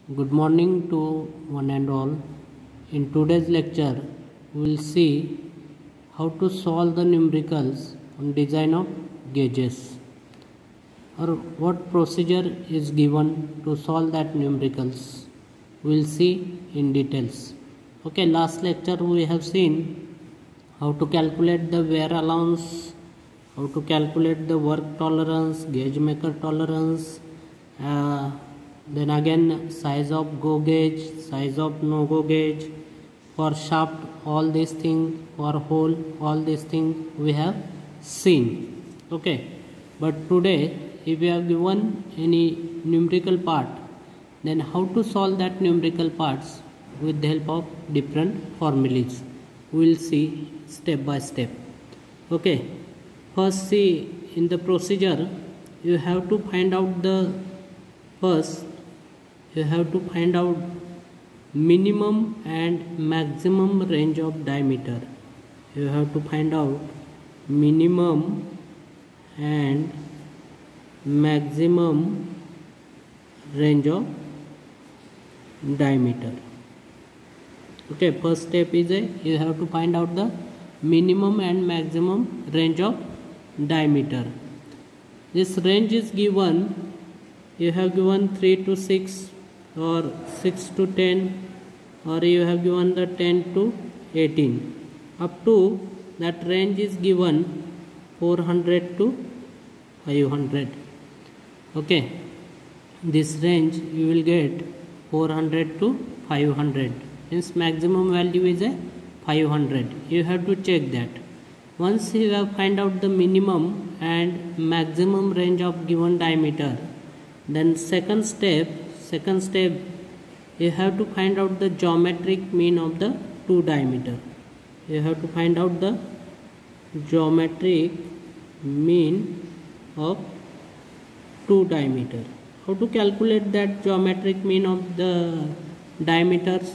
Good morning to one and all. In today's lecture, we will see how to solve the numericals on design of gauges, or what procedure is given to solve that numericals. We will see in details. Okay, last lecture we have seen how to calculate the wear allowance, how to calculate the work tolerance, gauge maker tolerance, then again size of go gauge, size of no go gauge, for shaft all these things, for hole all these things we have seen. Okay, but today if we have given any numerical part, then how to solve that numerical parts with the help of different formulas we will see step by step. Okay, first see in the procedure you have to find out the minimum and maximum range of diameter. You have to find out minimum and maximum range of diameter. Okay, first step is you have to find out the minimum and maximum range of diameter. This range is given, you have given 3 to 6 or 6 to 10, or you have given the 10 to 18. Up to that range is given 400 to 500. Okay, this range you will get 400 to 500. Means maximum value is a 500. You have to check that. Once you have find out the minimum and maximum range of given diameter, then second step you have to find out the geometric mean of the two diameter. You have to find out the geometric mean of two diameter. How to calculate that geometric mean of the diameters?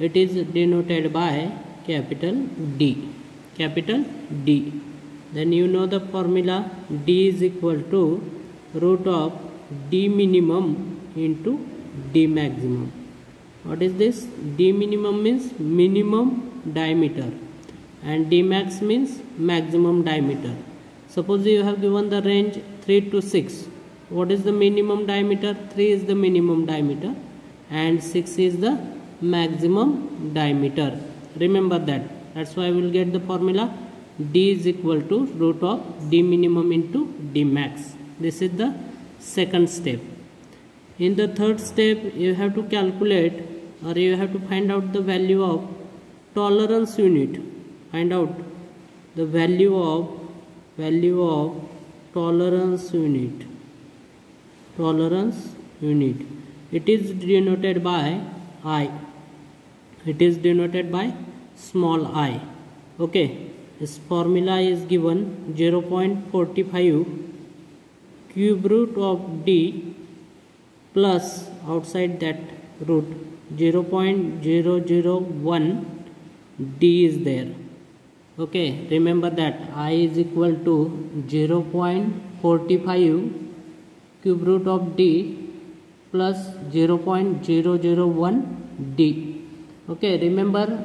It is denoted by capital D. Then you know the formula, D is equal to root of D minimum into D maximum. What is this? D minimum means minimum diameter and D max means maximum diameter. Suppose you have given the range 3 to 6. What is the minimum diameter? 3 is the minimum diameter and 6 is the maximum diameter. Remember that. That's why we will get the formula D is equal to root of D minimum into D max. This is the second step. In the third step, you have to calculate, or you have to find out the value of tolerance unit. Find out the value of tolerance unit. It is denoted by I. It is denoted by small I. Okay, this formula is given 0.45 cube root of D plus outside that root 0.001 D is there. Okay, remember that I is equal to 0.45 cube root of D plus 0.001 D. Okay, remember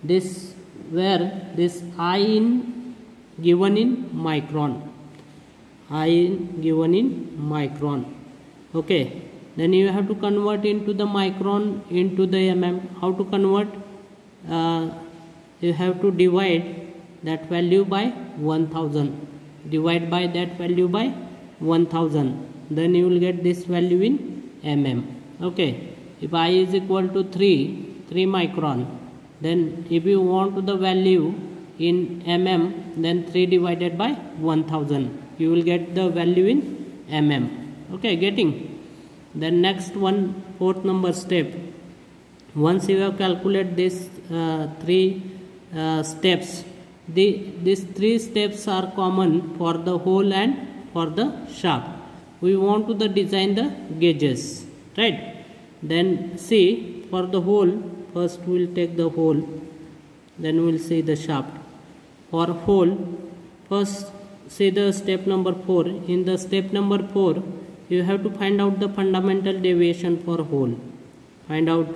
this, where this I in given in micron. Okay, then you have to convert into the micron into the mm. How to convert? You have to divide that value by 1000. Divide by that value by 1000. Then you will get this value in mm. Okay, if I is equal to 3 micron, then if you want the value in mm, then 3 divided by 1000. You will get the value in mm. Okay, getting? Then next one, fourth number step. Once you have calculated this three steps, these three steps are common for the hole and for the shaft. We want to design the gauges, right? Then see, for the hole, first we will take the hole, then we will see the shaft. For hole, first see the step number 4. In the step number 4, you have to find out the fundamental deviation for hole. find out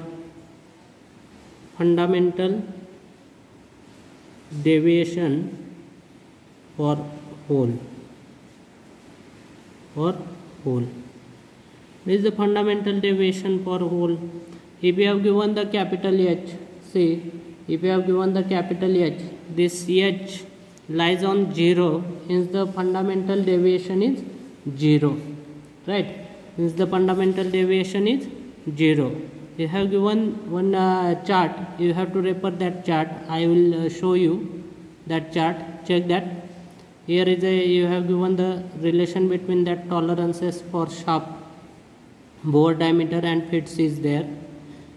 fundamental deviation for hole. This is the fundamental deviation for hole. If you have given the capital H, see, if you have given the capital H, this H lies on 0, hence the fundamental deviation is 0, right? Since the fundamental deviation is 0. You have given one chart, you have to refer that chart. I will show you that chart. Check that. Here is you have given the relation between that tolerances for shaft, bore diameter and fits is there.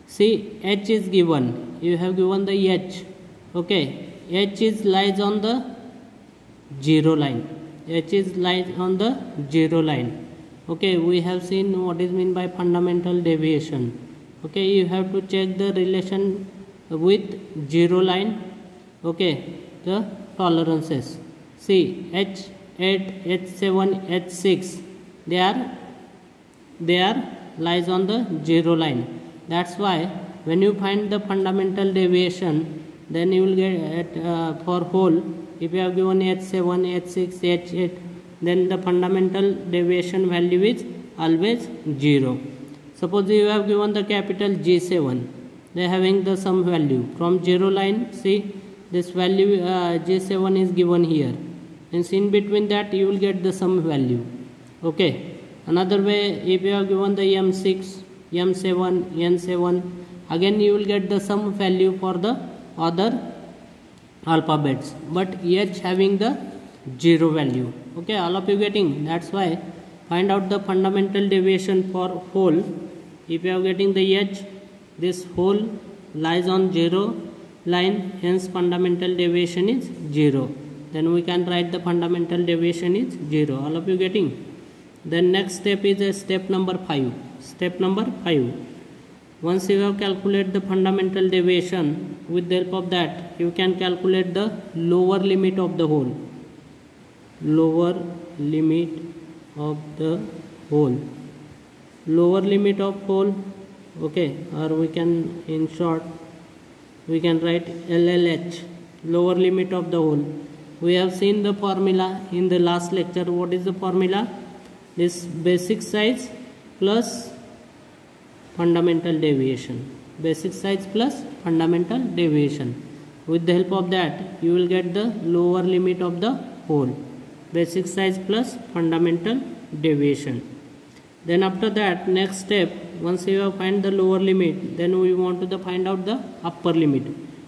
See, H is given. You have given the H. Okay, H is lies on the 0 line. H is lies on the 0 line. Okay, we have seen what is meant by fundamental deviation. Okay, you have to check the relation with 0 line. Okay, the tolerances. See, H8, H7, H6, they are lies on the 0 line. That's why when you find the fundamental deviation, then you will get for hole, if you have given H7, H6, H8, then the fundamental deviation value is always 0. Suppose you have given the capital G7, they are having the sum value from 0 line. See, this value G7 is given here, and in between that you will get the sum value. Okay, another way, if you have given the M6, M7, N7, again you will get the sum value for the other alphabets, but H having the 0 value. Okay, all of you getting? That's why find out the fundamental deviation for hole. If you are getting the H, this hole lies on 0 line, hence fundamental deviation is 0. Then we can write the fundamental deviation is 0. All of you getting? Then next step is step number 5. Step number 5. Once you have calculated the fundamental deviation, with the help of that you can calculate the lower limit of the hole. Lower limit of the hole. Lower limit of hole. Okay, or we can, in short, we can write LLH, lower limit of the hole. We have seen the formula in the last lecture. What is the formula? This basic size plus fundamental deviation. Basic size plus fundamental deviation. With the help of that, you will get the lower limit of the hole. Basic size plus fundamental deviation. Then after that, next step, once you have find the lower limit, then we want to find out the upper limit.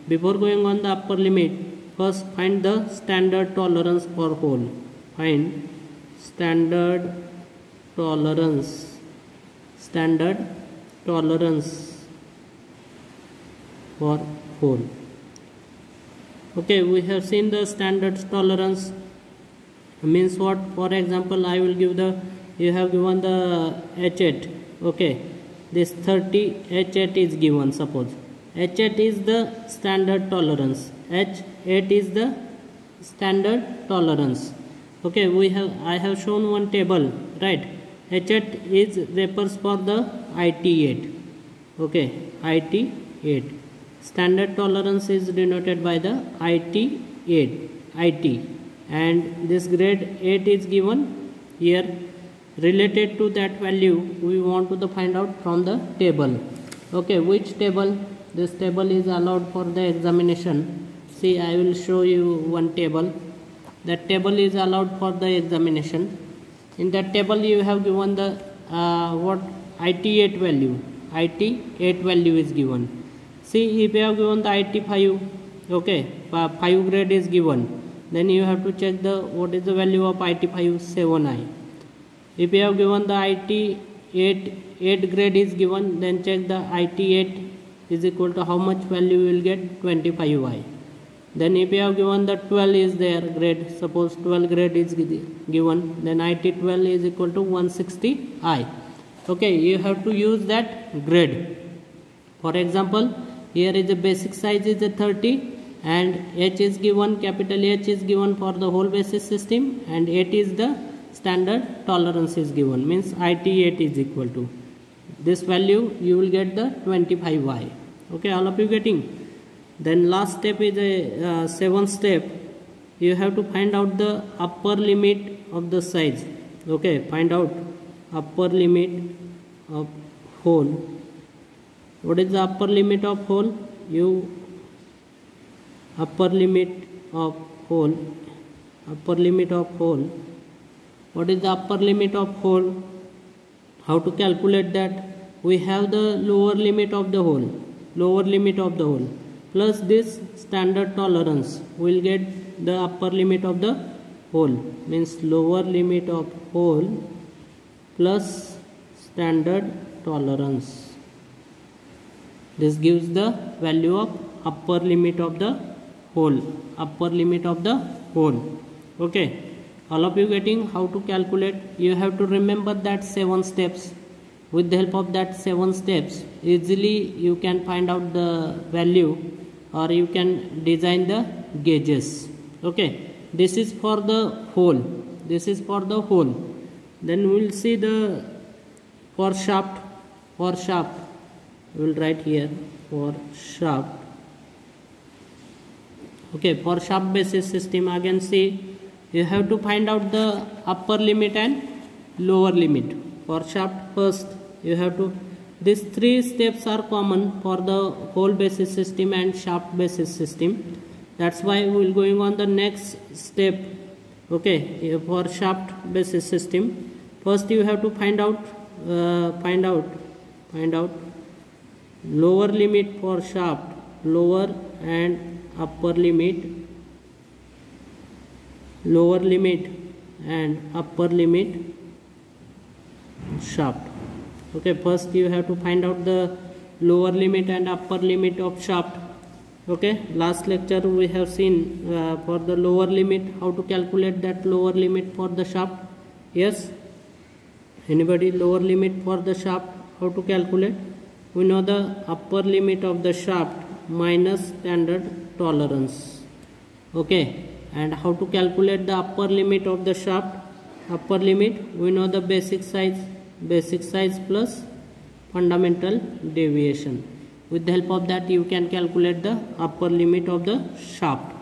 Before going on the upper limit, first find the standard tolerance for hole. Find standard tolerance. Standard tolerance for hole. Okay, we have seen the standard tolerance means what? For example, I will give the, you have given the H8. Okay, this 30 H8 is given. Suppose H8 is the standard tolerance, H8 is the standard tolerance. Okay, I have shown one table, right? H8 is refers for the IT8. Okay, IT8. Standard tolerance is denoted by the IT8, IT, and this grade 8 is given here. Related to that value, we want to find out from the table. Okay, which table? This table is allowed for the examination. See, I will show you one table. That table is allowed for the examination. In that table, you have given the what IT8 value. IT8 value is given. See, if you have given the IT5, okay, 5 grade is given. Then you have to check the what is the value of IT5, 7i. If you have given the IT8 8 grade is given, then check the IT8 is equal to how much value you will get, 25i. Then if you have given the 12 is there grade, suppose 12 grade is given, then IT12 is equal to 160i. Okay, you have to use that grade. For example, here is the basic size is a 30 and H is given, capital H is given for the whole basis system, and 8 is the standard tolerance is given, means IT8 is equal to this value you will get the 25y. Okay, all of you getting? Then last step is a seventh step. You have to find out the upper limit of the size. Okay, find out upper limit of hole. What is the upper limit of hole? Upper limit of hole. What is the upper limit of hole? How to calculate that? We have the lower limit of the hole plus this standard tolerance. We will get the upper limit of the hole, means lower limit of hole plus standard tolerance. This gives the value of upper limit of the hole. Okay, all of you getting how to calculate? You have to remember that 7 steps. With the help of that 7 steps, easily you can find out the value, or you can design the gauges. Okay, this is for the hole. Then we will see the for shaft. We will write here for shaft. Okay, for shaft basis system, again see, you have to find out the upper limit and lower limit. For shaft, first you have to, these 3 steps are common for the hole basis system and shaft basis system. That's why we will going on the next step. Okay, for shaft basis system, first you have to find out lower limit for shaft, lower and upper limit, shaft. Okay, first you have to find out the lower limit and upper limit of shaft. Okay, last lecture we have seen for the lower limit, how to calculate that lower limit for the shaft. Yes, anybody? Lower limit for the shaft, how to calculate? We know the upper limit of the shaft minus standard tolerance. Okay, and how to calculate the upper limit of the shaft? Upper limit, we know the basic size plus fundamental deviation. With the help of that you can calculate the upper limit of the shaft.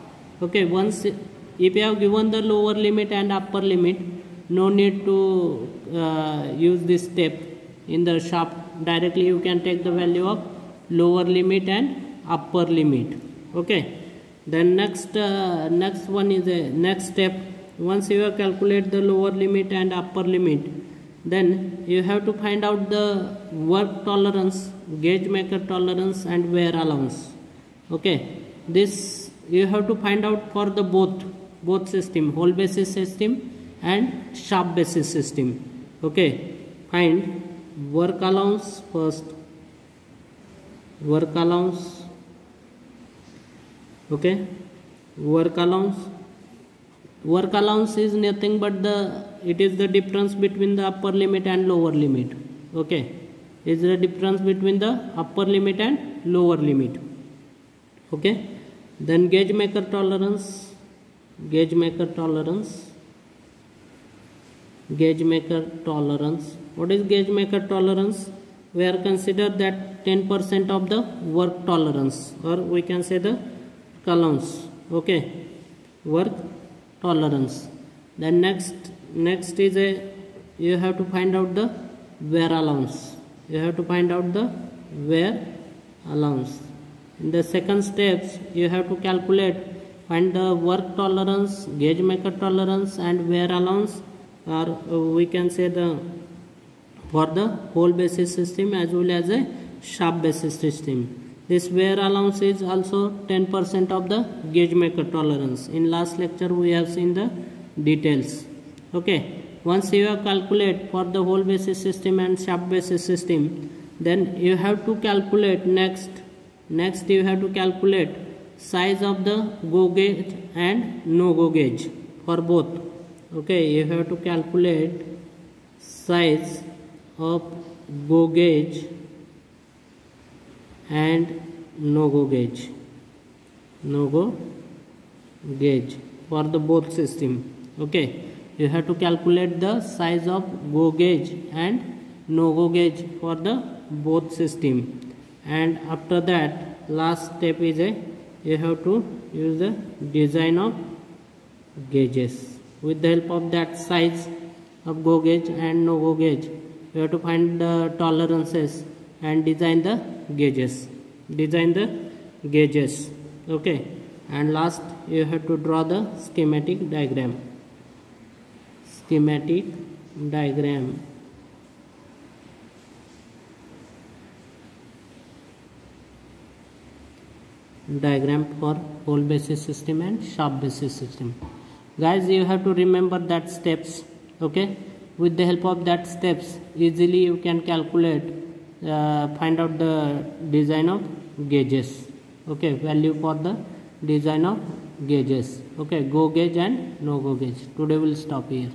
Okay, once if you have given the lower limit and upper limit, no need to use this step in the shaft. Directly you can take the value of lower limit and upper limit. Okay, then next one is the next step. Once you have calculated the lower limit and upper limit, then you have to find out the work tolerance, gauge maker tolerance and wear allowance. Okay, this you have to find out for the both system, hole basis system and shaft basis system. Okay, find work allowance first. Okay, work allowance is nothing but it is the difference between the upper limit and lower limit. Okay, is the difference between the upper limit and lower limit. Okay, then gauge maker tolerance. What is gauge maker tolerance? We are consider that 10% of the work tolerance, or we can say the allowance. Okay, work tolerance. Then next is you have to find out the wear allowance. In the second steps you have to find the work tolerance, gauge maker tolerance and wear allowance, or we can say for the hole basis system as well as a shaft basis system. This wear allowance is also 10% of the gauge maker tolerance. In last lecture we have seen the details. Okay, once you have calculate for the hole basis system and shaft basis system, then you have to calculate next you have to calculate size of the go gauge and no go gauge for both. Okay, you have to calculate size of go gauge and no go gauge for the both system. Okay, you have to calculate the size of go gauge and no go gauge for the both system. And after that last step is you have to use the design of gauges. With the help of that size of go gauge and no go gauge, you have to find the tolerances and design the gauges. Okay, and last you have to draw the schematic diagram. Diagram for hole basis system and shaft basis system. Guys, you have to remember that steps. Okay, with the help of that steps easily you can calculate, find out the design of gauges. Okay, value for the design of gauges. Okay, go gauge and no go gauge. Today we'll stop here.